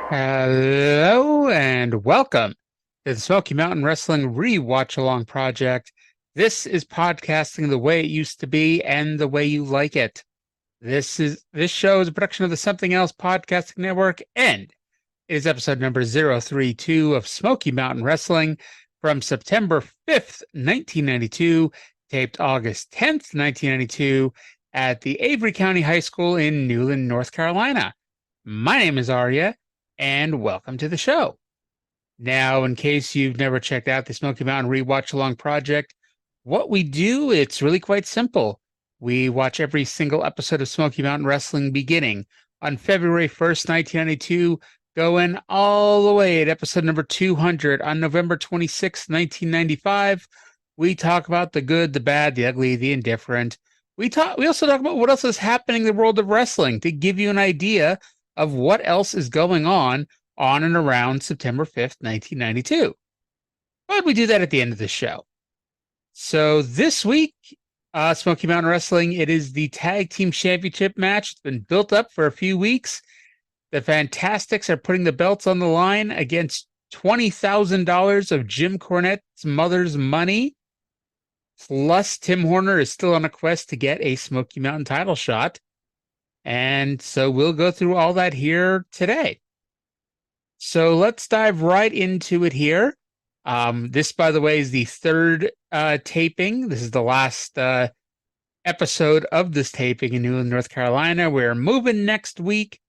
Hello and welcome to the Smoky Mountain Wrestling Re-Watch-Along Project. This is podcasting the way it used to be and the way you like it. This show is a production of the Something Else Podcasting Network, and it is episode number 032 of Smoky Mountain Wrestling from September 5th, 1992, taped August 10th, 1992, at the Avery County High School in Newland, North Carolina. My name is Arya, and welcome to the show. Now, in case you've never checked out the Smoky Mountain Re-Watch-Along Project, what we do, it's really quite simple. We watch every single episode of Smoky Mountain Wrestling beginning on February 1st, 1992, going all the way at episode number 200 on November 26th, 1995. We talk about the good, the bad, the ugly, the indifferent. We also talk about what else is happening in the world of wrestling to give you an idea of what else is going on and around September 5th, 1992. But we do that at the end of the show. So this week, Smoky Mountain Wrestling, it is the Tag Team Championship match. It's been built up for a few weeks. The Fantastics are putting the belts on the line against $20,000 of Jim Cornette's mother's money. Plus, Tim Horner is still on a quest to get a Smoky Mountain title shot. And so we'll go through all that here today. So let's dive right into it here. This, by the way, is the third taping. This is the last episode of this taping in Newland, North Carolina. We're moving next week.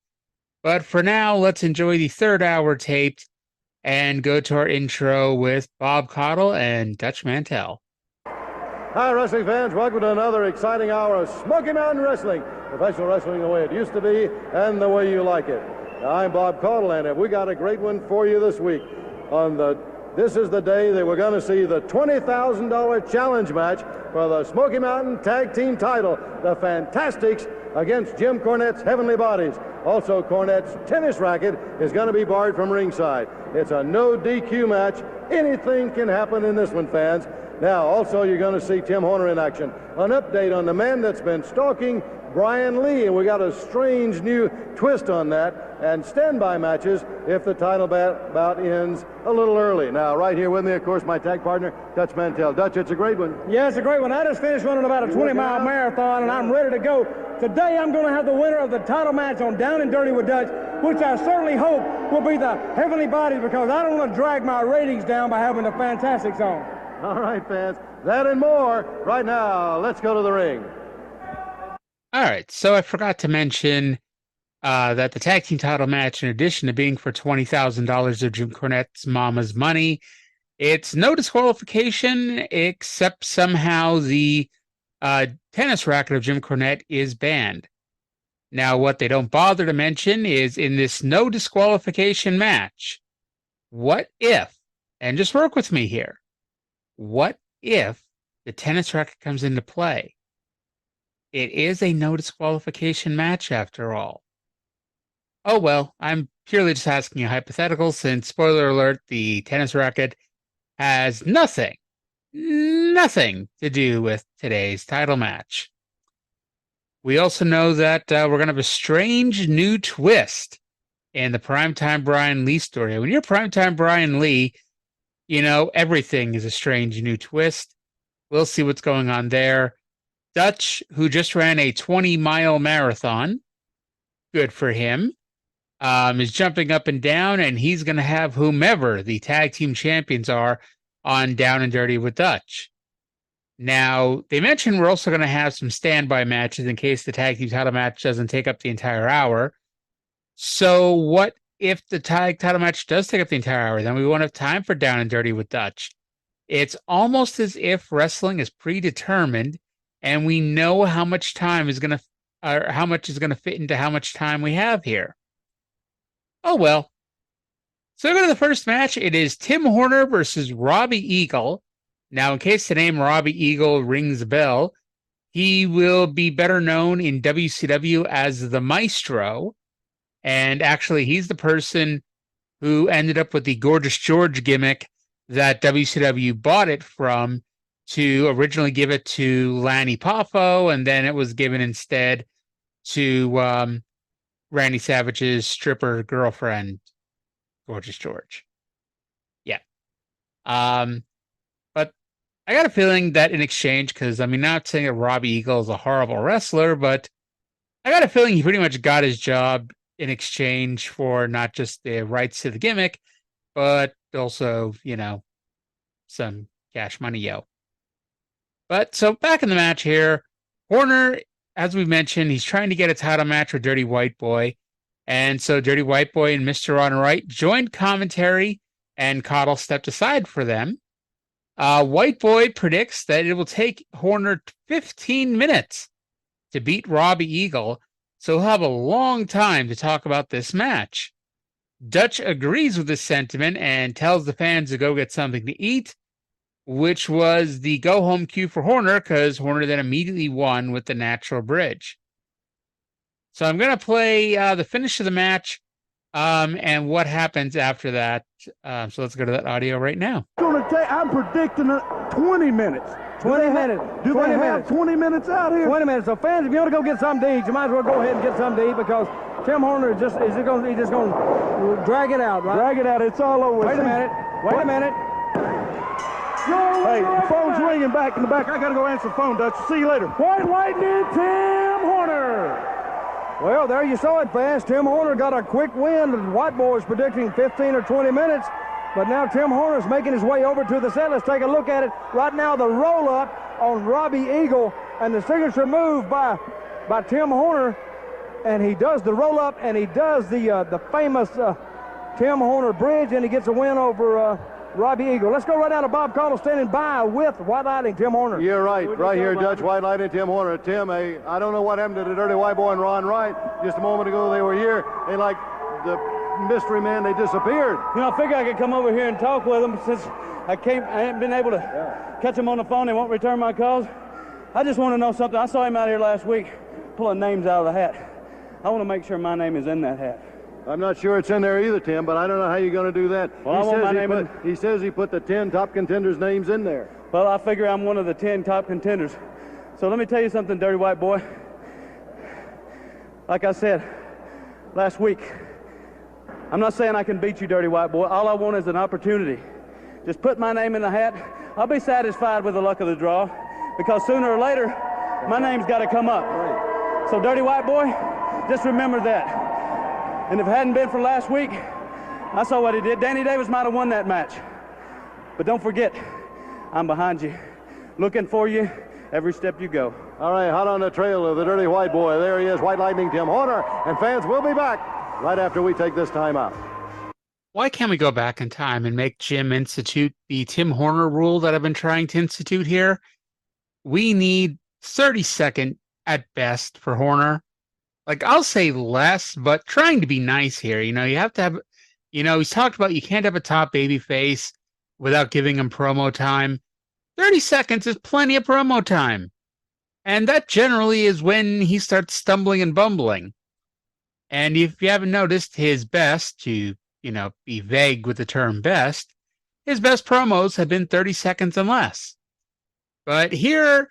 But for now, let's enjoy the third hour taped and go to our intro with Bob Caudle and Dutch Mantell. Hi, wrestling fans. Welcome to another exciting hour of Smoky Mountain Wrestling. Professional wrestling the way it used to be and the way you like it. Now, I'm Bob Caudle, and we got a great one for you this week. This is the day that we're going to see the $20,000 challenge match for the Smoky Mountain Tag Team title. The Fantastics against Jim Cornette's Heavenly Bodies. Also, Cornette's tennis racket is going to be barred from ringside. It's a no DQ match. Anything can happen in this one, fans. Now, also, you're going to see Tim Horner in action. An update on the man that's been stalking Brian Lee, and we got a strange new twist on that, and standby matches if the title bout ends a little early. Now, right here with me, of course, my tag partner, Dutch Mantell. Dutch, it's a great one. Yeah, it's a great one. I just finished running about a 20-mile marathon, and I'm ready to go. Today, I'm going to have the winner of the title match on Down and Dirty with Dutch, which I certainly hope will be the Heavenly Bodies, because I don't want to drag my ratings down by having the Fantastics on. All right, fans. That and more. Right now, let's go to the ring. All right, so I forgot to mention that the tag team title match, in addition to being for $20,000 of Jim Cornette's Momma's money, it's no disqualification, except somehow the tennis racket of Jim Cornette is banned. Now, what they don't bother to mention is in this no disqualification match, what if, and just work with me here, what if the tennis racket comes into play? It is a no disqualification match after all. Oh well, I'm purely just asking a hypothetical since, spoiler alert, the tennis racket has nothing to do with today's title match. We also know that we're going to have a strange new twist in the Primetime Brian Lee story. When you're Primetime Brian Lee, you know, everything is a strange new twist. We'll see what's going on there. Dutch, who just ran a 20-mile marathon, good for him, is jumping up and down, and he's going to have whomever the tag team champions are on Down and Dirty with Dutch. Now, they mentioned we're also going to have some standby matches in case the tag team title match doesn't take up the entire hour. So what if the tag title match does take up the entire hour? Then we won't have time for Down and Dirty with Dutch. It's almost as if wrestling is predetermined, and we know how much time is going to, or how much is going to fit into how much time we have here. Oh, well. So go to the first match. It is Tim Horner versus Robbie Eagle. Now, in case the name Robbie Eagle rings a bell, he will be better known in WCW as the Maestro. And actually, he's the person who ended up with the Gorgeous George gimmick that WCW bought it from to originally give it to Lanny Poffo, and then it was given instead to Randy Savage's stripper girlfriend. Gorgeous George. Yeah. But I got a feeling that in exchange, because I mean, not saying that Robbie Eagle is a horrible wrestler, but I got a feeling he pretty much got his job in exchange for not just the rights to the gimmick, but also, some cash money, yo. But so back in the match here, Horner, as we mentioned, he's trying to get a title match with Dirty White Boy. And so Dirty White Boy and Mr. Ron Wright joined commentary, and Caudle stepped aside for them. White Boy predicts that it will take Horner 15 minutes to beat Robbie Eagle, so he'll have a long time to talk about this match. Dutch agrees with this sentiment and tells the fans to go get something to eat, which was the go-home cue for Horner, because Horner then immediately won with the natural bridge. So I'm going to play the finish of the match and what happens after that. So let's go to that audio right now. I'm predicting 20 minutes. 20 minutes. Do they have 20 minutes out here? 20 minutes. So fans, if you want to go get something to eat, you might as well go ahead and get something to eat, because Tim Horner is just going to drag it out, right? Drag it out. It's all over. Wait a minute. Hey, the phone's ringing back in the back. I got to go answer the phone, Dutch. See you later. White Lightning, Tim Horner. Well, there you saw it, fans. Tim Horner got a quick win. The White Boy was predicting 15 or 20 minutes. But now Tim Horner's making his way over to the set. Let's take a look at it. Right now, the roll-up on Robbie Eagle and the signature move by Tim Horner. And he does the roll-up, and he does the famous Tim Horner bridge, and he gets a win over Robbie Eagle. Let's go right now to Bob Caudle standing by with White Lightning, Tim Horner. You're right. Right here, Dutch, White Lightning, Tim Horner. Tim, I don't know what happened to the Dirty White Boy and Ron Wright. Just a moment ago, they were here. They, like the mystery man, they disappeared. I figure I could come over here and talk with them since I haven't been able to catch him on the phone. They won't return my calls. I just want to know something. I saw him out here last week pulling names out of the hat. I want to make sure my name is in that hat. I'm not sure it's in there either, Tim, but I don't know how you're going to do that. Well, he says he put the 10 top contenders' names in there. Well, I figure I'm one of the 10 top contenders. So let me tell you something, Dirty White Boy. Like I said last week, I'm not saying I can beat you, Dirty White Boy. All I want is an opportunity. Just put my name in the hat. I'll be satisfied with the luck of the draw, because sooner or later, my name's got to come up. So, Dirty White Boy, just remember that. And if it hadn't been for last week, I saw what he did. Danny Davis might have won that match. But don't forget, I'm behind you, looking for you every step you go. All right, hot on the trail of the Dirty White Boy. There he is, White Lightning, Tim Horner. And fans, will be back right after we take this time out. Why can't we go back in time and make Jim institute the Tim Horner rule that I've been trying to institute here? We need 30-second at best for Horner. Like, I'll say less, but trying to be nice here. You have to have, he's talked about you can't have a top baby face without giving him promo time. 30 seconds is plenty of promo time. And that generally is when he starts stumbling and bumbling. And if you haven't noticed, his best, to, be vague with the term best, his best promos have been 30 seconds and less. But here,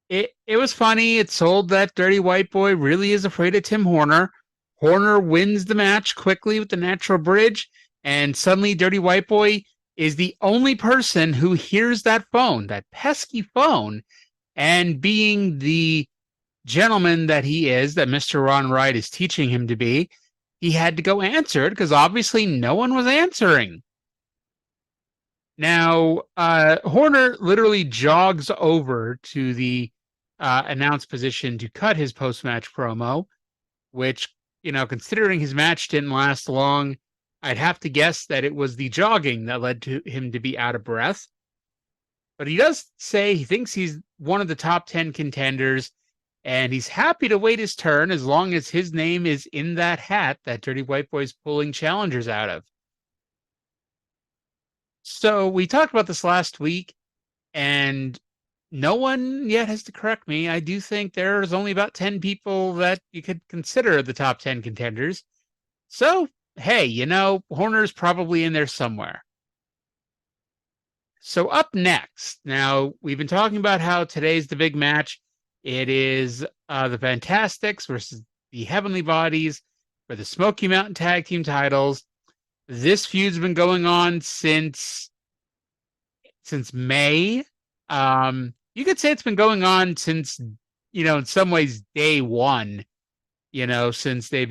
it was funny. It sold that Dirty White Boy really is afraid of Tim Horner. Horner wins the match quickly with the natural bridge, and suddenly Dirty White Boy is the only person who hears that phone, that pesky phone, and being the gentleman that he is, that Mr. Ron Wright is teaching him to be, he had to go answer it because obviously no one was answering. Now, Horner literally jogs over to the announce position to cut his post-match promo, which, considering his match didn't last long, I'd have to guess that it was the jogging that led to him to be out of breath. But he does say he thinks he's one of the top 10 contenders, and he's happy to wait his turn as long as his name is in that hat that Dirty White Boy's pulling challengers out of. So we talked about this last week, and no one yet has to correct me. I do think there's only about 10 people that you could consider the top 10 contenders. So, hey, Horner's probably in there somewhere. So up next, now we've been talking about how today's the big match. It is the Fantastics versus the Heavenly Bodies for the Smoky Mountain Tag Team Titles. This feud's been going on since May. You could say it's been going on since, in some ways day one, since they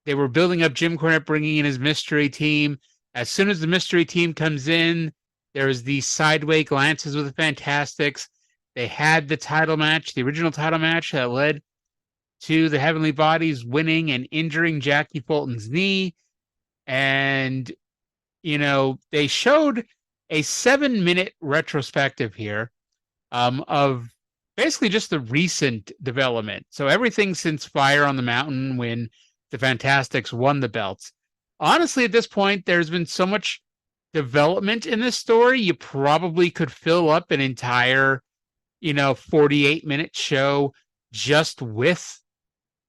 were building up Jim Cornette, bringing in his mystery team. As soon as the mystery team comes in, there's these sideways glances with the Fantastics. They had the title match, the original title match that led to the Heavenly Bodies winning and injuring Jackie Fulton's knee. And, they showed a 7-minute retrospective here of basically just the recent development. So everything since Fire on the Mountain when the Fantastics won the belts. Honestly, at this point, there's been so much development in this story, you probably could fill up an entire, 48-minute show just with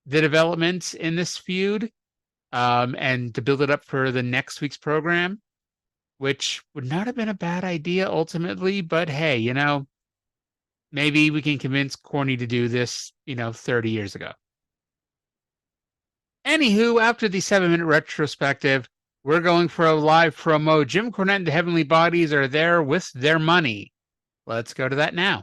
the developments in this feud, and to build it up for the next week's program, which would not have been a bad idea ultimately, but hey, maybe we can convince Corny to do this, 30 years ago. Anywho, after the 7-minute retrospective, we're going for a live promo. Jim Cornette and the Heavenly Bodies are there with their money. Let's go to that now.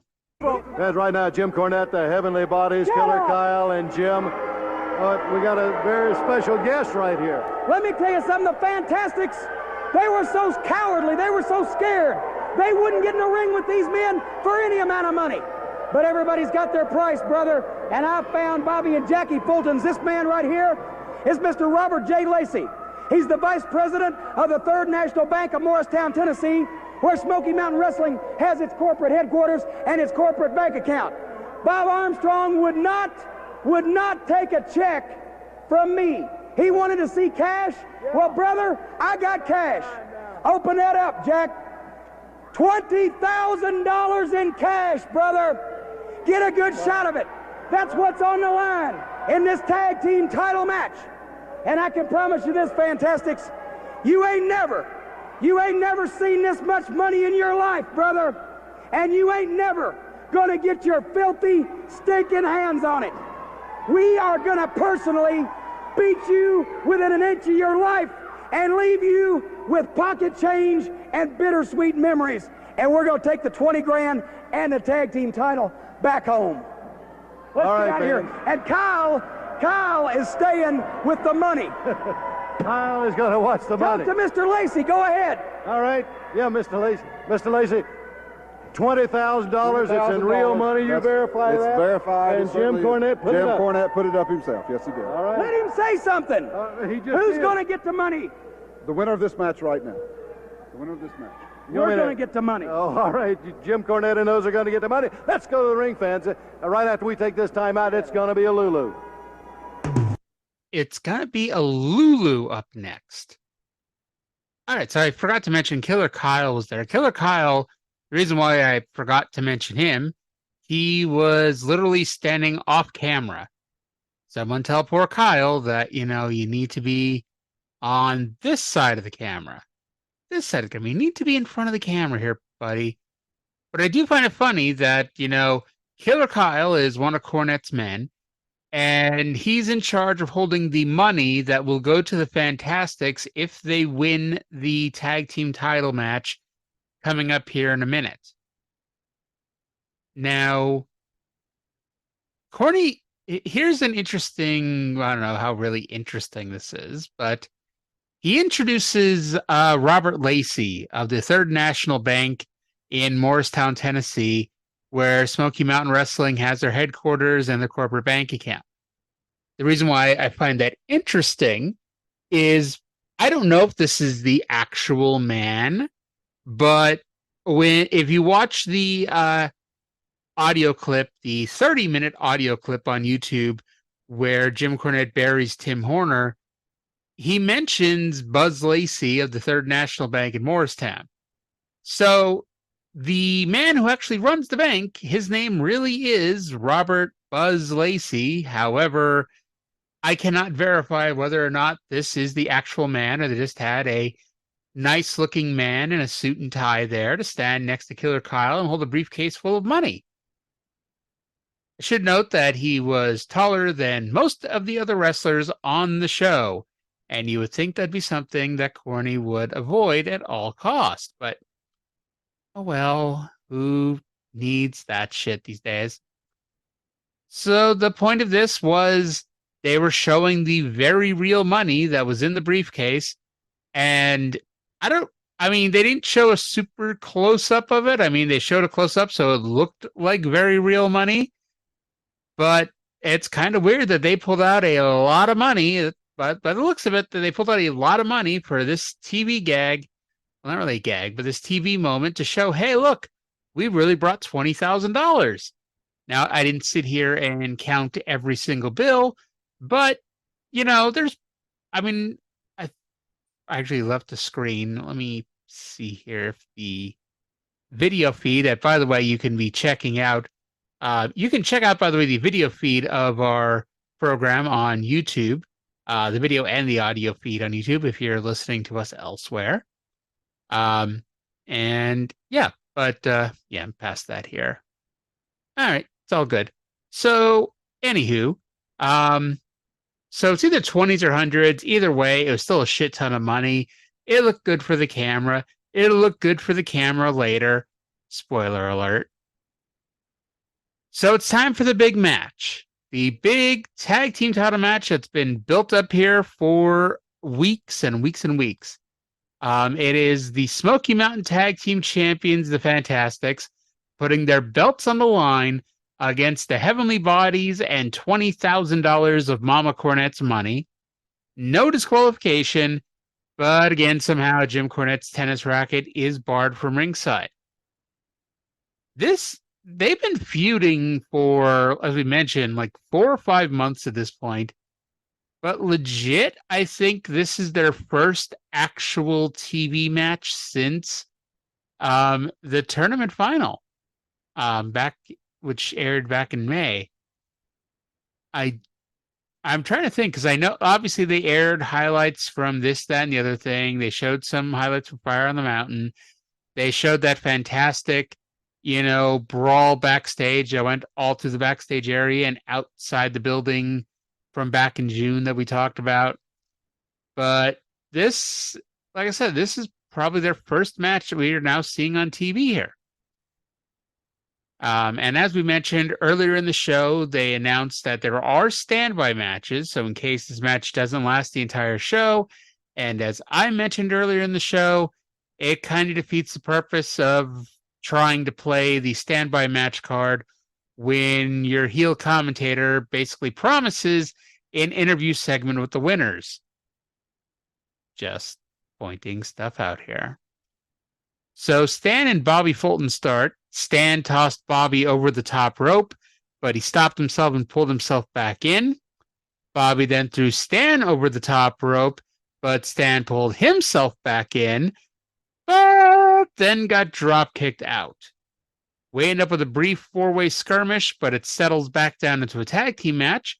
That's right now, Jim Cornette, the Heavenly Bodies, Killer Kyle, and Jim. We got a very special guest right here. Let me tell you something, the Fantastics, they were so cowardly, they were so scared. They wouldn't get in the ring with these men for any amount of money. But everybody's got their price, brother, and I found Bobby and Jackie Fulton's. This man right here is Mr. Robert J. Lacey. He's the vice president of the Third National Bank of Morristown, Tennessee, where Smoky Mountain Wrestling has its corporate headquarters and its corporate bank account. Bob Armstrong would not take a check from me. He wanted to see cash. Well, brother, I got cash. Open that up, Jack. $20,000 in cash, brother. Get a good shot of it. That's what's on the line in this tag team title match. And I can promise you this, Fantastics, you ain't never seen this much money in your life, brother. And you ain't never gonna get your filthy, stinking hands on it. We are gonna personally beat you within an inch of your life and leave you with pocket change and bittersweet memories. And we're gonna take the 20 grand and the tag team title back home. Let's get out of here. And Kyle is staying with the money. Kyle is going to watch the money. Talk to Mr. Lacey. Go ahead. All right. Yeah, Mr. Lacey. Mr. Lacey, $20,000. It's in real money. You verify that? It's verified. And Jim Cornette put it up. Jim Cornette put it up himself. Yes, he did. All right. Let him say something. Who's going to get the money? The winner of this match right now. The winner of this match. You're going to get the money. Oh, all right. Jim Cornette and those are going to get the money. Let's go to the ring, fans. Right after we take this time out, it's going to be a Lulu. It's going to be a Lulu up next. All right, so I forgot to mention Killer Kyle was there. Killer Kyle, the reason why I forgot to mention him, he was literally standing off camera. Someone tell poor Kyle that, you need to be on this side of the camera. This side of the camera. You need to be in front of the camera here, buddy. But I do find it funny that, Killer Kyle is one of Cornette's men, and he's in charge of holding the money that will go to the Fantastics if they win the tag team title match coming up here in a minute. Now, Corny, here's an interesting, I don't know how really interesting this is, but he introduces Robert Lacey of the Third National Bank in Morristown, Tennessee, where Smoky Mountain Wrestling has their headquarters and their corporate bank account. The reason why I find that interesting is I don't know if this is the actual man, but if you watch the audio clip, the 30-minute audio clip on YouTube where Jim Cornette buries Tim Horner, he mentions Buzz Lacey of the Third National Bank in Morristown. So the man who actually runs the bank, his name really is Robert Buzz Lacey. However, I cannot verify whether or not this is the actual man or they just had a nice-looking man in a suit and tie there to stand next to Killer Kyle and hold a briefcase full of money. I should note that he was taller than most of the other wrestlers on the show. And you would think that'd be something that Corny would avoid at all costs. But, oh well, who needs that shit these days? So the point of this was they were showing the very real money that was in the briefcase. And I mean, they didn't show a super close up of it. I mean, they showed a close up, so it looked like very real money. But it's kind of weird that they pulled out a lot of money. But by the looks of it, they pulled out a lot of money for this TV gag. Well, not really a gag, but this TV moment to show, hey, look, we really brought $20,000. Now, I didn't sit here and count every single bill, but, there's, I mean, I actually left the screen. Let me see here if the video feed that, by the way, you can be checking out. You can check out, by the way, the video feed of our program on YouTube, the video and the audio feed on YouTube if you're listening to us elsewhere. And yeah, but yeah, I'm past that here. All right, it's all good. So, anywho, so it's either 20s or 100s. Either way, it was still a shit ton of money. It looked good for the camera. It'll look good for the camera later. Spoiler alert. So it's time for the big match. The big tag team title match that's been built up here for weeks and weeks and weeks. It is the Smoky Mountain Tag Team Champions, the Fantastics, putting their belts on the line against the Heavenly Bodies and $20,000 of Momma Cornette's money. No disqualification, but again, somehow Jim Cornette's tennis racket is barred from ringside. They've been feuding for, as we mentioned, like 4 or 5 months at this point. But legit, I think this is their first actual TV match since the tournament final, which aired back in May. I'm trying to think because I know obviously they aired highlights from this, that, and the other thing. They showed some highlights from Fire on the Mountain. They showed that fantastic, brawl backstage. I went all through the backstage area and outside the building from back in June that we talked about. But this, like I said, this is probably their first match that we are now seeing on TV here. And as we mentioned earlier in the show, they announced that there are standby matches. So in case this match doesn't last the entire show, and as I mentioned earlier in the show, it kind of defeats the purpose of trying to play the standby match card when your heel commentator basically promises an interview segment with the winners. Just pointing stuff out here. So Stan and Bobby Fulton start. Stan tossed Bobby over the top rope, but he stopped himself and pulled himself back in. Bobby then threw Stan over the top rope, but Stan pulled himself back in, but then got drop kicked out. We end up with a brief 4-way skirmish, but it settles back down into a tag team match.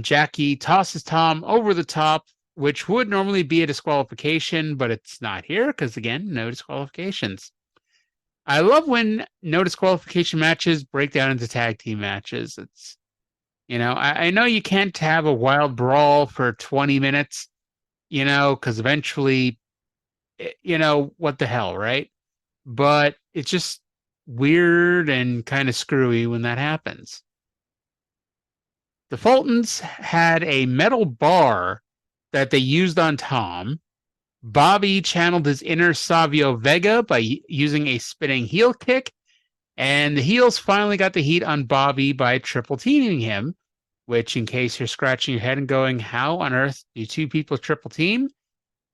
Jackie tosses Tom over the top, which would normally be a disqualification, but it's not here because, again, no disqualifications. I love when no disqualification matches break down into tag team matches. It's, I know you can't have a wild brawl for 20 minutes, because eventually, what the hell, right? But it's just weird and kind of screwy when that happens. The Fultons had a metal bar that they used on Tom. Bobby channeled his inner Savio Vega by using a spinning heel kick, and the heels finally got the heat on Bobby by triple teaming him, which, in case you're scratching your head and going, how on earth do two people triple team?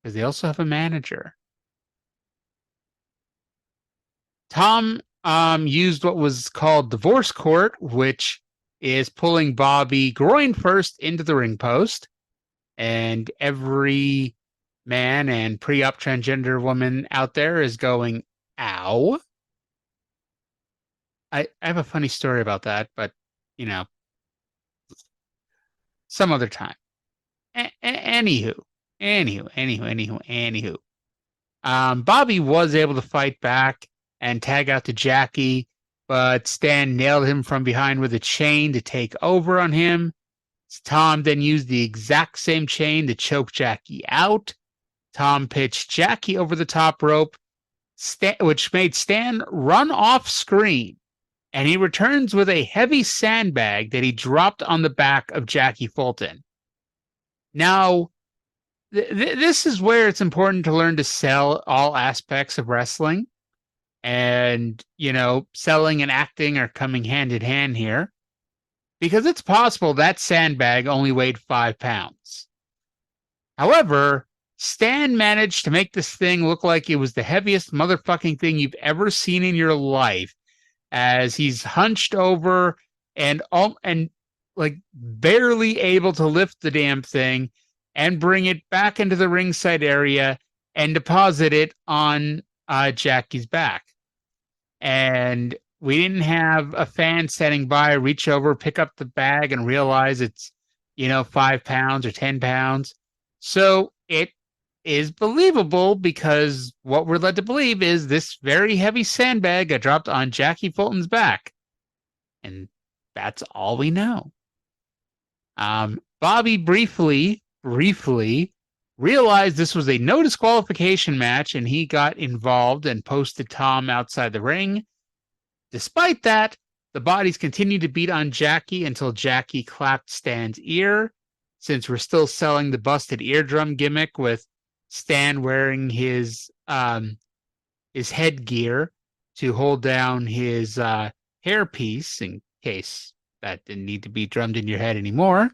Because they also have a manager. Tom used what was called divorce court, which is pulling Bobby groin first into the ring post, and every man and pre-op transgender woman out there is going, ow. I have a funny story about that, but, some other time. Anywho. Bobby was able to fight back and tag out to Jackie, but Stan nailed him from behind with a chain to take over on him. Tom then used the exact same chain to choke Jackie out. Tom pitched Jackie over the top rope, which made Stan run off screen. And he returns with a heavy sandbag that he dropped on the back of Jackie Fulton. Now, this is where it's important to learn to sell all aspects of wrestling. And, selling and acting are coming hand in hand here. Because it's possible that sandbag only weighed 5 pounds. However, Stan managed to make this thing look like it was the heaviest motherfucking thing you've ever seen in your life, as he's hunched over and like barely able to lift the damn thing and bring it back into the ringside area and deposit it on Jackie's back. And we didn't have a fan standing by, reach over, pick up the bag, and realize it's, 5 pounds or 10 pounds. So it is believable because what we're led to believe is this very heavy sandbag got dropped on Jackie Fulton's back. And that's all we know. Bobby briefly realized this was a no disqualification match, and he got involved and posted Tom outside the ring. Despite that, the bodies continued to beat on Jackie until Jackie clapped Stan's ear, since we're still selling the busted eardrum gimmick with Stan wearing his headgear to hold down his hairpiece in case that didn't need to be drummed in your head anymore.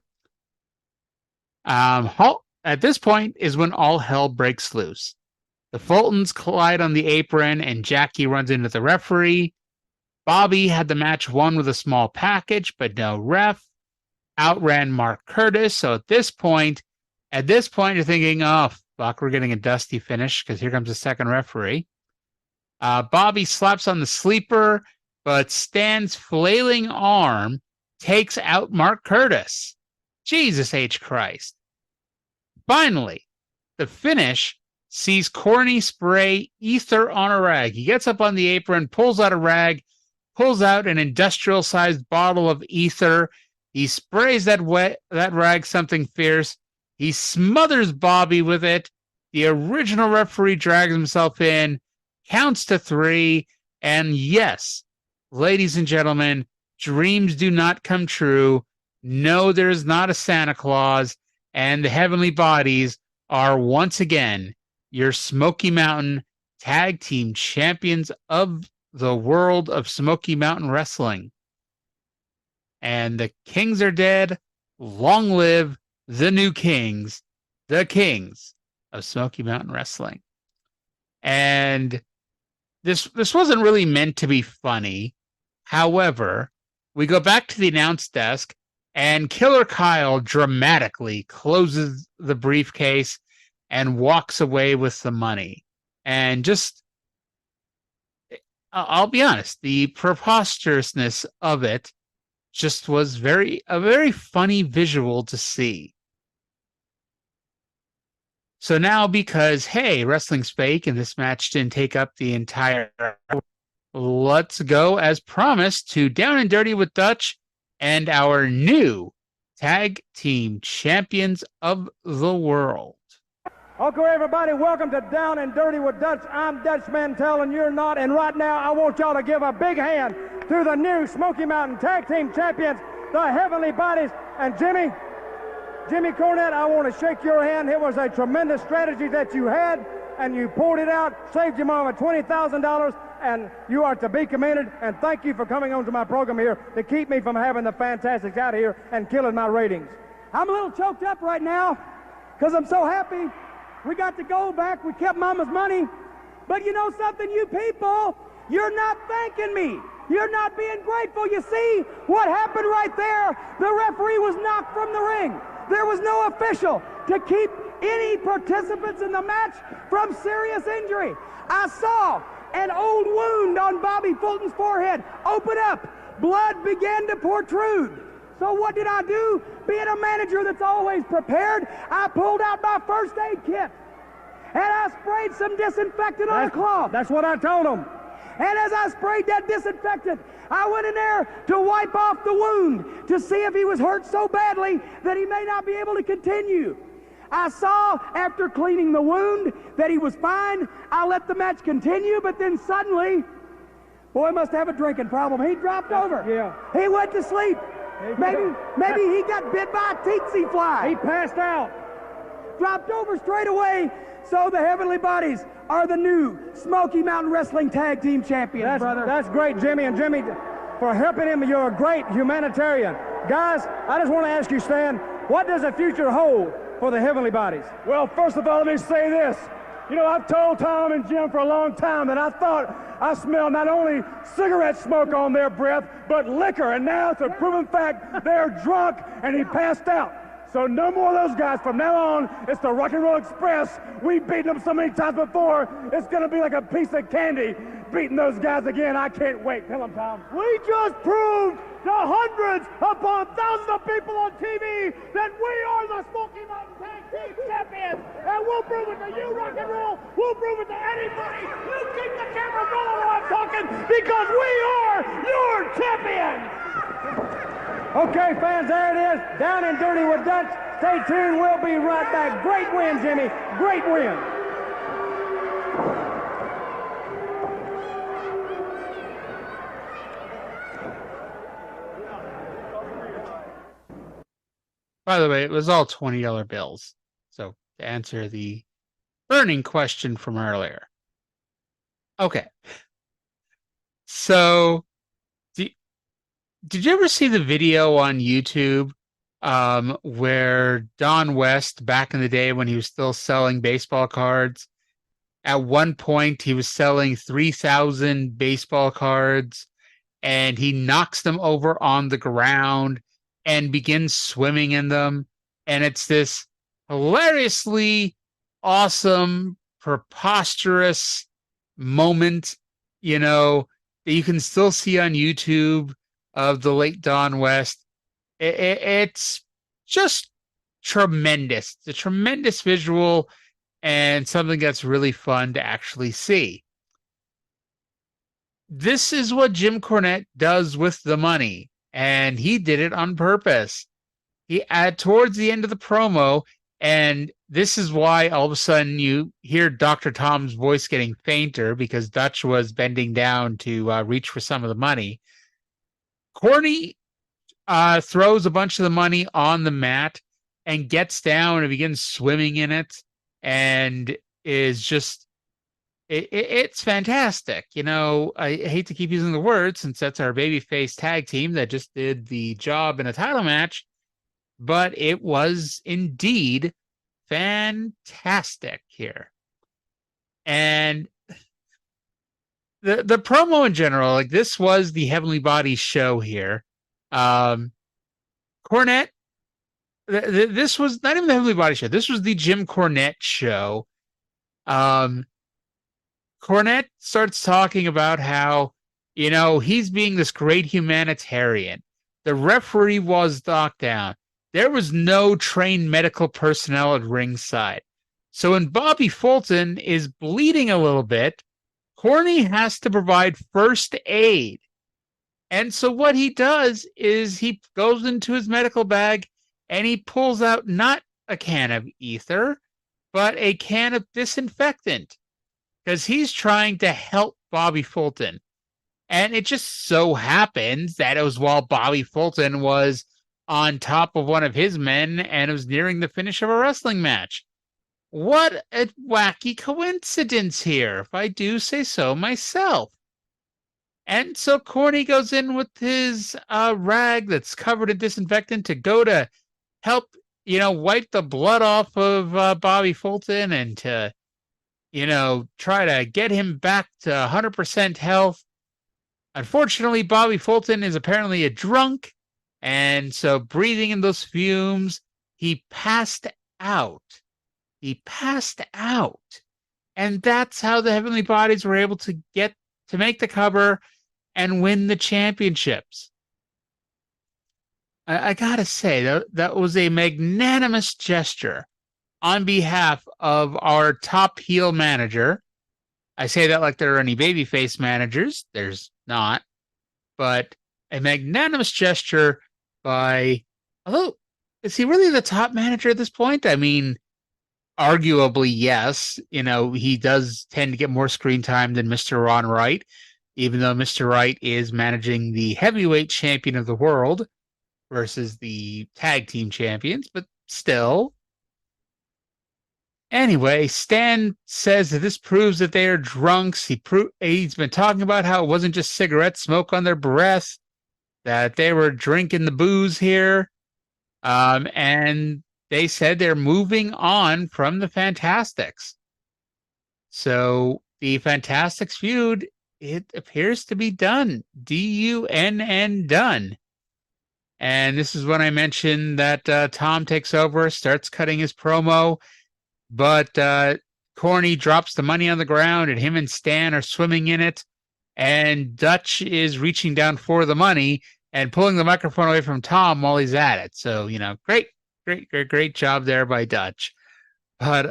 At this point is when all hell breaks loose. The Fultons collide on the apron and Jackie runs into the referee. Bobby had the match won with a small package, but no ref. Outran Mark Curtis. So at this point, you're thinking, oh, fuck, we're getting a dusty finish because here comes the second referee. Bobby slaps on the sleeper, but Stan's flailing arm takes out Mark Curtis. Jesus H. Christ. Finally, the finish sees Corny spray ether on a rag. He gets up on the apron, pulls out a rag, pulls out an industrial-sized bottle of ether. He sprays that rag something fierce. He smothers Bobby with it. The original referee drags himself in, counts to 3, and yes, ladies and gentlemen, dreams do not come true. No, there is not a Santa Claus, and the heavenly bodies are once again your Smoky Mountain Tag Team Champions of the world of Smoky Mountain Wrestling. And the kings are dead. Long live the new kings, the kings of Smoky Mountain Wrestling. And this wasn't really meant to be funny. However, we go back to the announce desk, and Killer Kyle dramatically closes the briefcase and walks away with the money. And just, I'll be honest, the preposterousness of it just was a very funny visual to see. So now, because, hey, wrestling's fake and this match didn't take up the entire hour, let's go, as promised, to Down and Dirty with Dutch and our new Tag Team Champions of the World. Okay, everybody, welcome to Down and Dirty with Dutch. I'm Dutch Mantell, and you're not. And right now, I want y'all to give a big hand to the new Smoky Mountain Tag Team Champions, the Heavenly Bodies. And Jimmy Cornette, I want to shake your hand. It was a tremendous strategy that you had, and you pulled it out, saved your mama $20,000, and you are to be commended. And thank you for coming on to my program here to keep me from having the Fantastics out here and killing my ratings. I'm a little choked up right now because I'm so happy. We got the gold back. We kept Mama's money. But you know something, you people, you're not thanking me. You're not being grateful. You see what happened right there? The referee was knocked from the ring. There was no official to keep any participants in the match from serious injury. I saw an old wound on Bobby Fulton's forehead open up. Blood began to protrude. So what did I do? Being a manager that's always prepared, I pulled out my first aid kit and I sprayed some disinfectant on a cloth. That's what I told him. And as I sprayed that disinfectant, I went in there to wipe off the wound to see if he was hurt so badly that he may not be able to continue. I saw after cleaning the wound that he was fine. I let the match continue, but then suddenly, boy must have a drinking problem. He dropped over. Yeah. He went to sleep. Maybe he got bit by a tsetse fly. He passed out. Dropped over straight away. So the Heavenly Bodies are the new Smoky Mountain Wrestling Tag Team Champions, brother. That's great, Jimmy. And Jimmy, for helping him, you're a great humanitarian. Guys, I just want to ask you, Stan, what does the future hold for the Heavenly Bodies? Well, first of all, let me say this. You know, I've told Tom and Jim for a long time that I thought I smelled not only cigarette smoke on their breath, but liquor. And now it's a proven fact they're drunk and he passed out. So no more of those guys. From now on, it's the Rock and Roll Express. We've beaten them so many times before, it's going to be like a piece of candy beating those guys again. I can't wait. Tell them, Tom. We just proved to hundreds upon thousands of people on TV that we are the Smoky Mountain Tag Team Champions. And we'll prove it to you, Rock and Roll. We'll prove it to anybody. You keep the camera going while I'm talking because we are your champions. Okay, fans, there it is. Down and dirty with Dutch. Stay tuned. We'll be right back. Great win, Jimmy. Great win. By the way, it was all $20 bills. So to answer the burning question from earlier. Okay. So did you ever see the video on YouTube where Don West, back in the day when he was still selling baseball cards, at one point he was selling 3,000 baseball cards and he knocks them over on the ground and begins swimming in them. And it's this hilariously awesome, preposterous moment, you know, that you can still see on YouTube of the late Don West. It's just tremendous. It's a tremendous visual and something that's really fun to actually see. This is what Jim Cornette does with the money, and he did it on purpose. He towards the end of the promo, and this is why all of a sudden you hear Dr. Tom's voice getting fainter because Dutch was bending down to reach for some of the money. Corny throws a bunch of the money on the mat and gets down and begins swimming in it, and is just it's fantastic. You know, I hate to keep using the word since that's our babyface tag team that just did the job in a title match, but it was indeed fantastic here. And the promo in general, like, this was the Heavenly Bodies show here. Cornette, this was not even the Heavenly Bodies show. This was the Jim Cornette show. Cornette starts talking about how, you know, he's being this great humanitarian. The referee was knocked down. There was no trained medical personnel at ringside. So when Bobby Fulton is bleeding a little bit, Corny has to provide first aid. And so what he does is he goes into his medical bag and he pulls out not a can of ether, but a can of disinfectant, because he's trying to help Bobby Fulton. And it just so happens that it was while Bobby Fulton was on top of one of his men and it was nearing the finish of a wrestling match. What a wacky coincidence here, if I do say so myself. And so Corny goes in with his rag that's covered in disinfectant to go to help, you know, wipe the blood off of Bobby Fulton and to, you know, try to get him back to 100% health. Unfortunately, Bobby Fulton is apparently a drunk, and so breathing in those fumes, he passed out. He passed out. And that's how the Heavenly Bodies were able to make the cover and win the championships. I gotta say, that was a magnanimous gesture on behalf of our top heel manager, I say that like there are any babyface managers. There's not. But a magnanimous gesture by, although, is he really the top manager at this point? I mean, arguably, yes. He does tend to get more screen time than Mr. Ron Wright, even though Mr. Wright is managing the heavyweight champion of the world versus the tag team champions, but still. Anyway, Stan says that this proves that they are drunks. He's been talking about how it wasn't just cigarette smoke on their breath, that they were drinking the booze here. And they said they're moving on from the Fantastics. So the Fantastics feud, it appears to be done. D-U-N-N done. And this is when I mentioned that Tom takes over, starts cutting his promo, but Corny drops the money on the ground and him and Stan are swimming in it. And Dutch is reaching down for the money and pulling the microphone away from Tom while he's at it. So, great job there by Dutch. But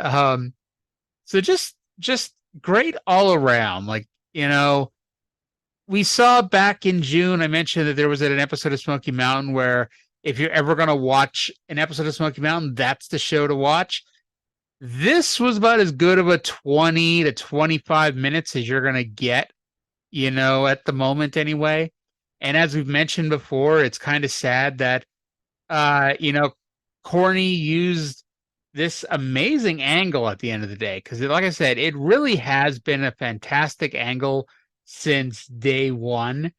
so just great all around. We saw back in June, I mentioned that there was an episode of Smoky Mountain where if you're ever going to watch an episode of Smoky Mountain, that's the show to watch. This was about as good of a 20 to 25 minutes as you're going to get, at the moment anyway. And as we've mentioned before, it's kind of sad that, Corny used this amazing angle at the end of the day. Because like I said, it really has been a fantastic angle since day one.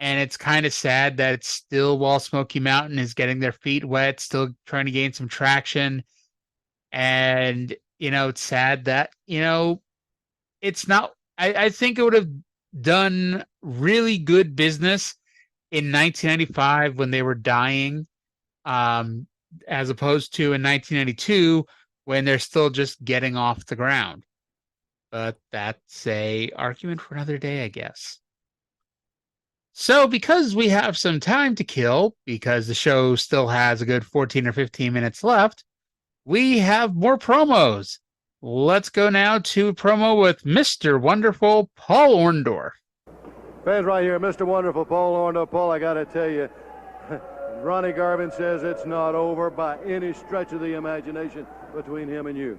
And it's kind of sad that it's still while Smoky Mountain is getting their feet wet, still trying to gain some traction. And, it's sad that, it's not, I think it would have done really good business in 1995 when they were dying, as opposed to in 1992 when they're still just getting off the ground. But that's a argument for another day, I guess. So because we have some time to kill, because the show still has a good 14 or 15 minutes left, we have more promos. Let's go now to a promo with Mr. Wonderful Paul Orndorff. Fans right here, Mr. Wonderful Paul Orndorff. Paul, I got to tell you, Ronnie Garvin says it's not over by any stretch of the imagination between him and you.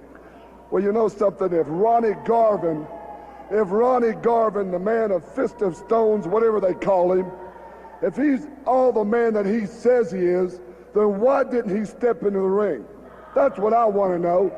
Well, you know something, if Ronnie Garvin, the man of Fist of Stones, whatever they call him, if he's all the man that he says he is, then why didn't he step into the ring? That's what I want to know.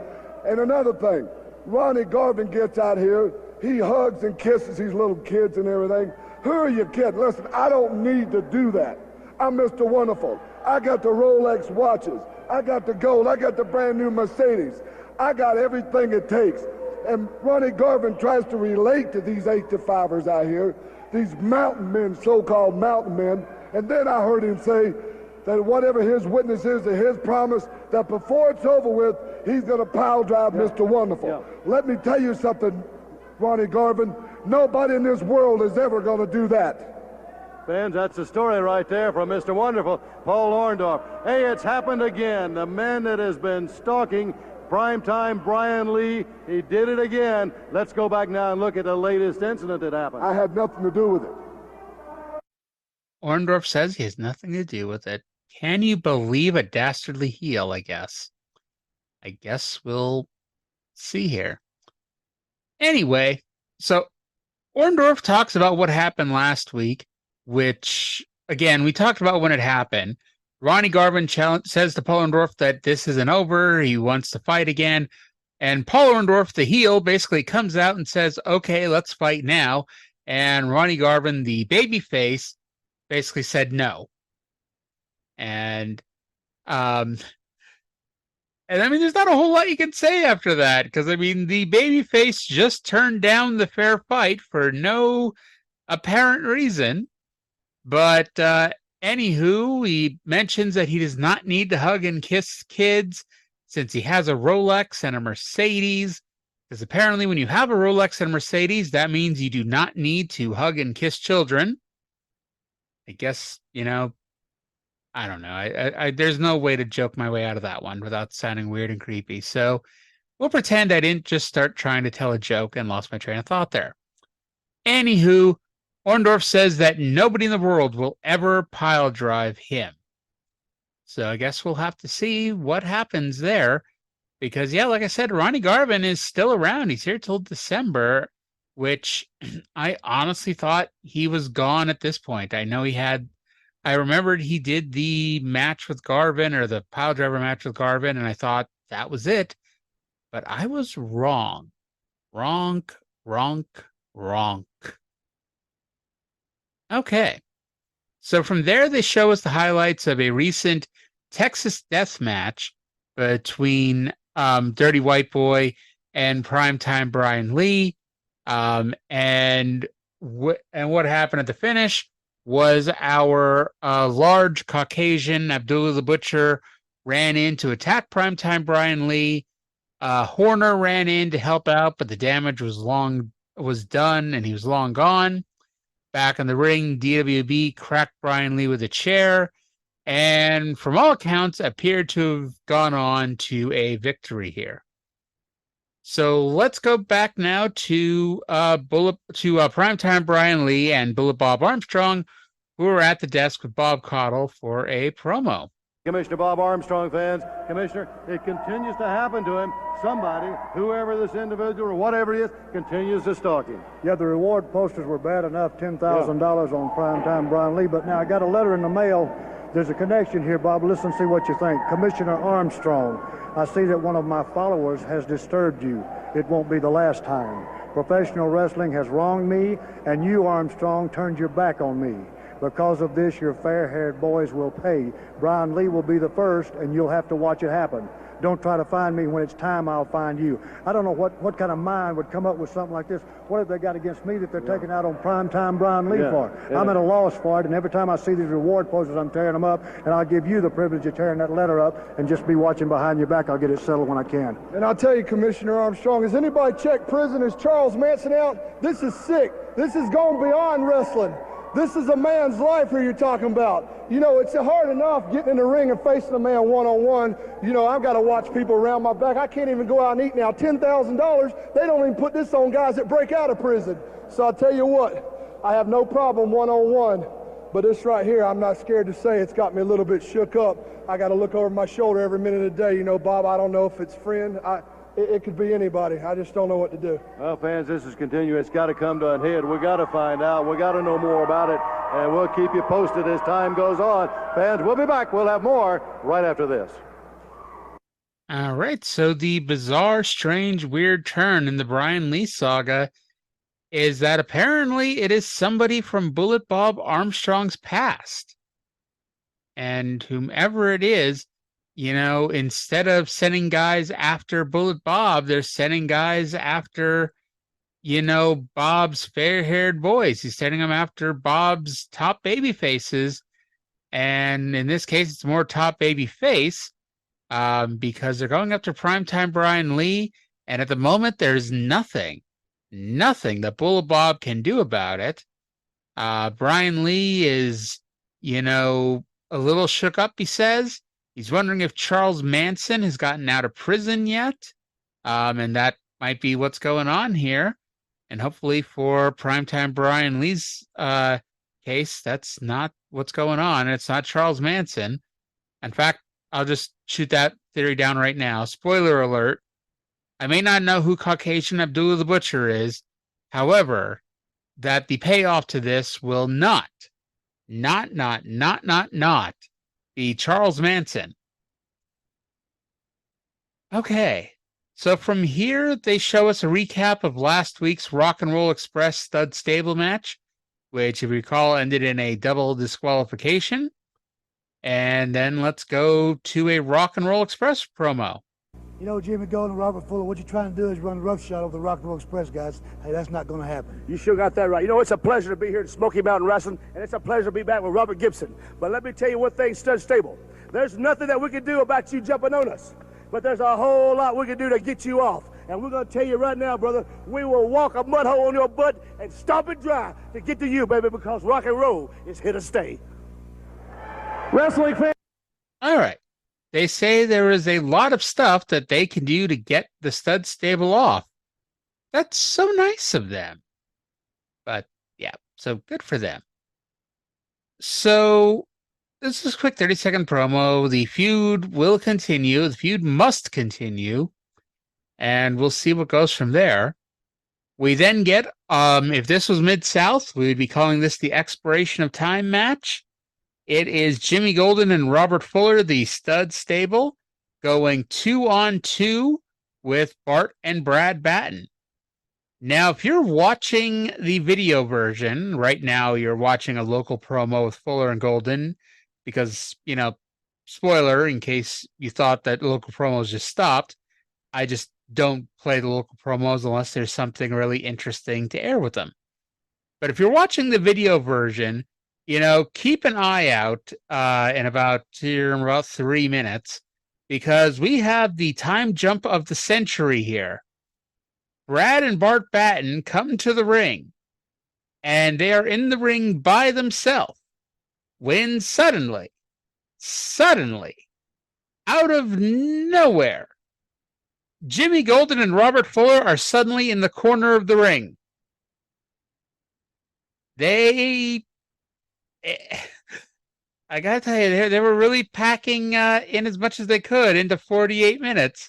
And another thing, Ronnie Garvin gets out here, he hugs and kisses these little kids and everything. Who are you kidding? Listen, I don't need to do that. I'm Mr. Wonderful. I got the Rolex watches. I got the gold. I got the brand new Mercedes. I got everything it takes. And Ronnie Garvin tries to relate to these 8-to-5ers out here, these mountain men, so-called mountain men. And then I heard him say that whatever his witness is to his promise, that before it's over with, he's going to pile drive Mr. Wonderful. Yeah. Let me tell you something, Ronnie Garvin. Nobody in this world is ever going to do that. Fans, that's the story right there from Mr. Wonderful, Paul Orndorff. Hey, it's happened again. The man that has been stalking primetime Brian Lee, he did it again. Let's go back now and look at the latest incident that happened. I had nothing to do with it. Orndorff says he has nothing to do with it. Can you believe a dastardly heel, I guess? I guess we'll see here. Anyway, so Orndorff talks about what happened last week, which, again, we talked about when it happened. Ronnie Garvin says to Paul Orndorff that this isn't over. He wants to fight again. And Paul Orndorff, the heel, basically comes out and says, okay, let's fight now. And Ronnie Garvin, the babyface, basically said no. And I mean, there's not a whole lot you can say after that, because, I mean, the babyface just turned down the fair fight for no apparent reason. But anywho, he mentions that he does not need to hug and kiss kids since he has a Rolex and a Mercedes. Because apparently when you have a Rolex and a Mercedes, that means you do not need to hug and kiss children. I guess, I don't know. I there's no way to joke my way out of that one without sounding weird and creepy. So We'll pretend I didn't just start trying to tell a joke and lost my train of thought there. Anywho, Orndorff says that nobody in the world will ever pile drive him. So I guess we'll have to see what happens there. Because, yeah, like I said, Ronnie Garvin is still around. He's here till December, which I honestly thought he was gone at this point. I remembered he did the match with Garvin, or the pile driver match with Garvin, and I thought that was it. But I was wrong. Wrong. Okay. So from there, they show us the highlights of a recent Texas death match between Dirty White Boy and Primetime Brian Lee. And what happened at the finish was our large Caucasian Abdullah the Butcher ran in to attack Primetime Brian Lee. Horner ran in to help out, but the damage was done and he was long gone. Back in the ring, DWB cracked Brian Lee with a chair, and from all accounts, appeared to have gone on to a victory here. So let's go back now to Primetime Brian Lee and Bullet Bob Armstrong, who are at the desk with Bob Caudle for a promo. Commissioner Bob Armstrong fans, Commissioner, it continues to happen to him. Somebody, whoever this individual or whatever he is, continues to stalk him. Yeah, the reward posters were bad enough, $10,000 on Primetime Brian Lee, but now I got a letter in the mail. There's a connection here, Bob. Listen, see what you think. Commissioner Armstrong, I see that one of my followers has disturbed you. It won't be the last time. Professional wrestling has wronged me, and you, Armstrong, turned your back on me. Because of this, your fair-haired boys will pay. Brian Lee will be the first, and you'll have to watch it happen. Don't try to find me. When it's time, I'll find you. I don't know what kind of mind would come up with something like this. What have they got against me that they're taking out on Primetime Brian Lee for? I'm at a loss for it, and every time I see these reward posters, I'm tearing them up, and I'll give you the privilege of tearing that letter up and just be watching behind your back. I'll get it settled when I can. And I'll tell you, Commissioner Armstrong, has anybody checked prisoners Charles Manson out? This is sick. This is going beyond wrestling. This is a man's life who you're talking about. You know, it's hard enough getting in the ring and facing a man one-on-one. You know, I've got to watch people around my back. I can't even go out and eat now. $10,000, they don't even put this on guys that break out of prison. So I'll tell you what, I have no problem one-on-one. But this right here, I'm not scared to say it's got me a little bit shook up. I got to look over my shoulder every minute of the day. You know, Bob, I don't know if it's friend. It could be anybody. I just don't know what to do. Well, fans, this is continuing. It's got to come to a head. We got to find out. We got to know more about it, and we'll keep you posted as time goes on. Fans, we'll be back. We'll have more right after this. All right, so the bizarre, strange, weird turn in the Brian Lee saga is that apparently it is somebody from Bullet Bob Armstrong's past. And whomever it is, you know, instead of sending guys after Bullet Bob, they're sending guys after, you know, Bob's fair-haired boys. He's sending them after Bob's top baby faces. And in this case, it's more top baby face because they're going after Primetime Brian Lee. And at the moment, there's nothing that Bullet Bob can do about it. Brian Lee is, you know, a little shook up, he says. He's wondering if Charles Manson has gotten out of prison yet. And that might be what's going on here. And hopefully for Primetime Brian Lee's case, that's not what's going on. It's not Charles Manson. In fact, I'll just shoot that theory down right now. Spoiler alert. I may not know who Caucasian Abdullah the Butcher is. However, that the payoff to this will not be Charles Manson. Okay, so from here, they show us a recap of last week's Rock and Roll Express Stud Stable match, which, if you recall, ended in a double disqualification. And then let's go to a Rock and Roll Express promo. You know, Jimmy Golden, Robert Fuller, what you're trying to do is run roughshod over the Rock and Roll Express, guys. Hey, that's not going to happen. You sure got that right. You know, it's a pleasure to be here at Smoky Mountain Wrestling, and it's a pleasure to be back with Robert Gibson. But let me tell you one thing, Stud Stable. There's nothing that we can do about you jumping on us. But there's a whole lot we can do to get you off. And we're going to tell you right now, brother, we will walk a mud hole on your butt and stomp it dry to get to you, baby, because rock and roll is here to stay. Wrestling fans. All right. they say there is a lot of stuff that they can do to get the stud stable off. That's so nice of them. But yeah, so good for them. So this is a quick 30-second promo. The feud will continue. The feud must continue. And we'll see what goes from there. We then get, if this was Mid-South, we would be calling this the Expiration of Time match. It is Jimmy Golden and Robert Fuller, the stud stable, going 2-on-2 with Bart and Brad Batten. Now, if you're watching the video version, right now you're watching a local promo with Fuller and Golden because, spoiler, in case you thought that local promos just stopped, I just don't play the local promos unless there's something really interesting to air with them. But if you're watching the video version, keep an eye out in about 3 minutes because we have the time jump of the century here. Brad and Bart Batten come to the ring, and they are in the ring by themselves when suddenly, out of nowhere, Jimmy Golden and Robert Fuller are suddenly in the corner of the ring. I gotta tell you, they were really packing in as much as they could into 48 minutes.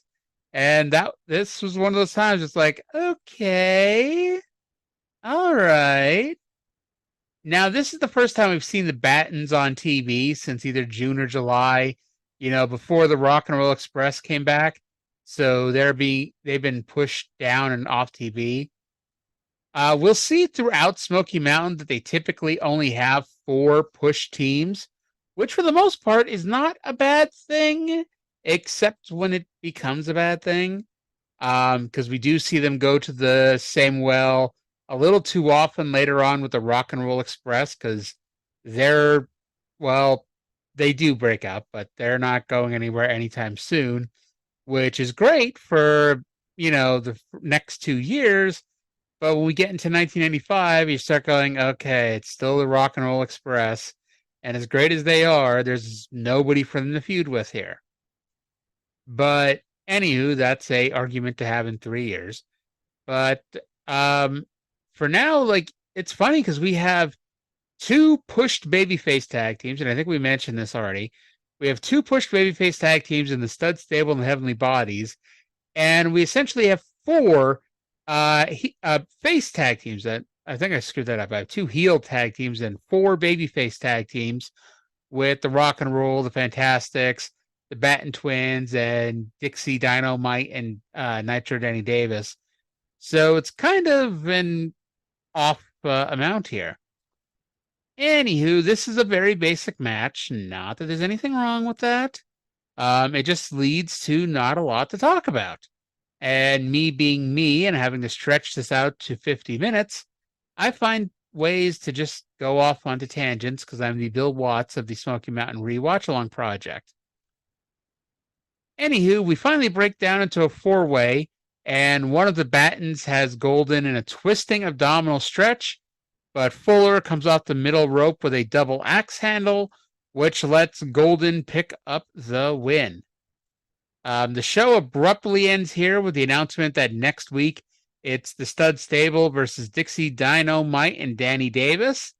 And this was one of those times it's like, okay, all right. Now, this is the first time we've seen the Battens on TV since either June or July, before the Rock and Roll Express came back. So they've been pushed down and off TV. We'll see throughout Smoky Mountain that they typically only have 4 push teams, which for the most part is not a bad thing, except when it becomes a bad thing. Because we do see them go to the same well a little too often later on with the Rock and Roll Express, because they do break up, but they're not going anywhere anytime soon, which is great for, the next 2 years. But when we get into 1995, you start going, okay, it's still the Rock and Roll Express. And as great as they are, there's nobody for them to feud with here. But anywho, that's a argument to have in 3 years. But for now, it's funny because we have 2 pushed babyface tag teams, and I think we mentioned this already. We have 2 pushed babyface tag teams in the Stud Stable and the Heavenly Bodies, and we essentially have 4 face tag teams. That I think I screwed that up. I have 2 heel tag teams and 4 babyface tag teams with the Rock and Roll, the Fantastics, the Batten Twins, and Dixie Dynamite and Nitro Danny Davis. So it's kind of an off amount here. Anywho, this is a very basic match. Not that there's anything wrong with that. It just leads to not a lot to talk about. And me being me and having to stretch this out to 50 minutes, I find ways to just go off onto tangents because I'm the Bill Watts of the Smoky Mountain Re-Watch-Along Project. Anywho, we finally break down into a 4-way, and one of the Battens has Golden in a twisting abdominal stretch, but Fuller comes off the middle rope with a double axe handle, which lets Golden pick up the win. The show abruptly ends here with the announcement that next week it's the Stud Stable versus Dixie Dynamite and Danny Davis.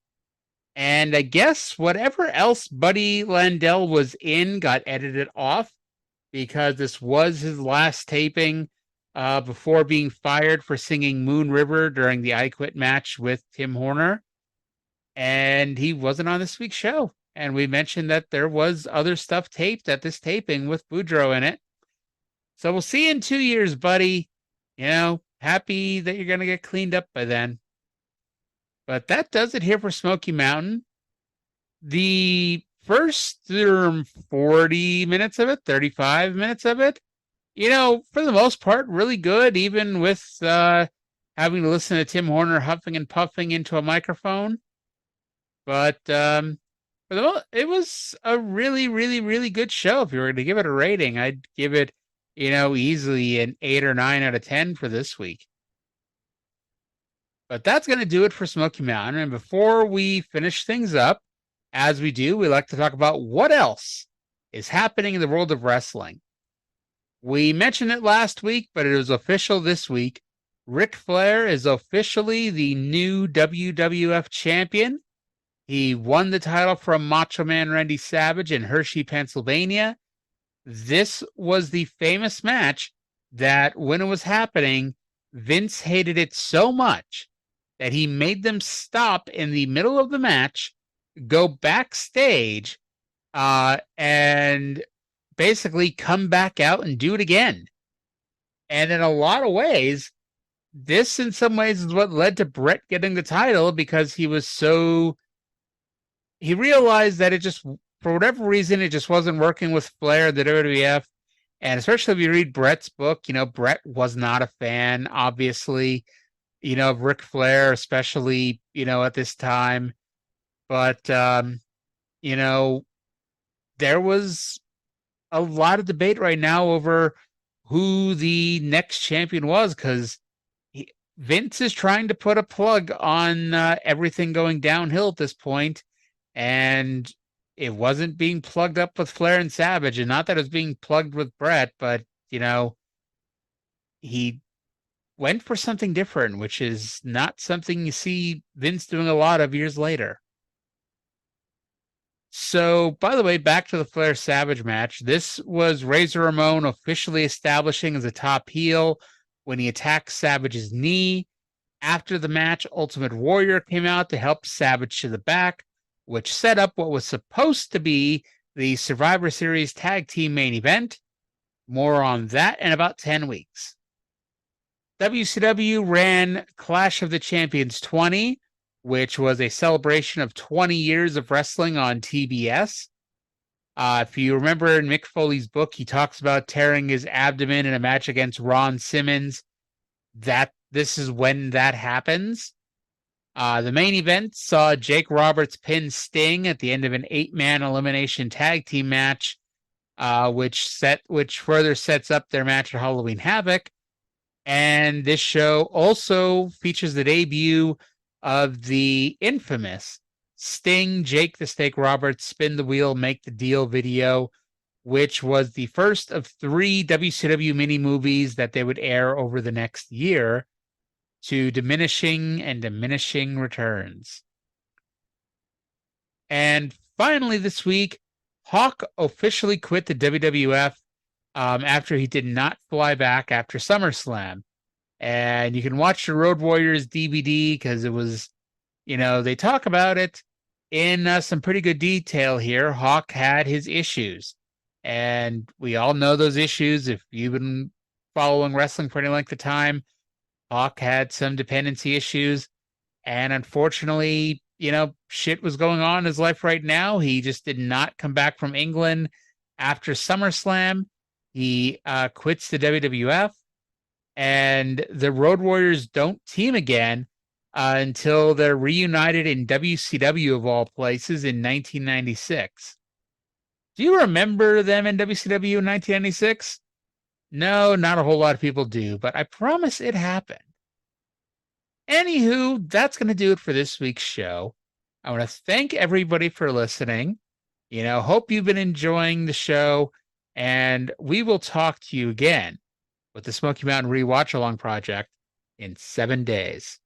And I guess whatever else Buddy Landell was in got edited off because this was his last taping before being fired for singing Moon River during the I Quit match with Tim Horner. And he wasn't on this week's show. And we mentioned that there was other stuff taped at this taping with Boudreaux in it. So we'll see you in 2 years, buddy. Happy that you're going to get cleaned up by then. But that does it here for Smoky Mountain. The first 40 minutes of it, 35 minutes of it, for the most part, really good, even with having to listen to Tim Horner huffing and puffing into a microphone. But it was a really, really, really good show. If you were to give it a rating, I'd give it, easily an 8 or 9 out of 10 for this week. But that's going to do it for Smoky Mountain. And before we finish things up, as we do, we like to talk about what else is happening in the world of wrestling. We mentioned it last week, but it was official this week. Ric Flair is officially the new WWF champion. He won the title from Macho Man Randy Savage in Hershey, Pennsylvania. This was the famous match that when it was happening, Vince hated it so much that he made them stop in the middle of the match, go backstage, and basically come back out and do it again. And in a lot of ways, this in some ways is what led to Brett getting the title, because he realized that it just, for whatever reason, it just wasn't working with Flair, the WWF. And especially if you read Brett's book, Brett was not a fan, obviously, of Ric Flair, especially, at this time. But, there was a lot of debate right now over who the next champion was, because Vince is trying to put a plug on everything going downhill at this point, and it wasn't being plugged up with Flair and Savage, and not that it was being plugged with Brett, but, he went for something different, which is not something you see Vince doing a lot of years later. So, by the way, back to the Flair Savage match. This was Razor Ramon officially establishing as a top heel when he attacked Savage's knee. After the match, Ultimate Warrior came out to help Savage to the back, which set up what was supposed to be the Survivor Series tag team main event. More on that in about 10 weeks. WCW ran Clash of the Champions 20, which was a celebration of 20 years of wrestling on TBS. If you remember in Mick Foley's book, he talks about tearing his abdomen in a match against Ron Simmons. This is when that happens. The main event saw Jake Roberts pin Sting at the end of an 8-man elimination tag team match, which further sets up their match at Halloween Havoc. And this show also features the debut of the infamous Sting, Jake the Snake Roberts, Spin the Wheel, Make the Deal video, which was the first of 3 WCW mini movies that they would air over the next year, to diminishing returns. And finally this week, Hawk officially quit the WWF after he did not fly back after SummerSlam. And you can watch the Road Warriors DVD, because it was, they talk about it in some pretty good detail here. Hawk had his issues, and we all know those issues. If you've been following wrestling for any length of time, Hawk had some dependency issues, and unfortunately, shit was going on in his life right now. He just did not come back from England after SummerSlam. He quits the WWF, and the Road Warriors don't team again until they're reunited in WCW, of all places, in 1996. Do you remember them in WCW in 1996? No, not a whole lot of people do, but I promise it happened. Anywho, that's going to do it for this week's show. I want to thank everybody for listening. Hope you've been enjoying the show, and we will talk to you again with the Smoky Mountain Re-Watch-Along Project in 7 days.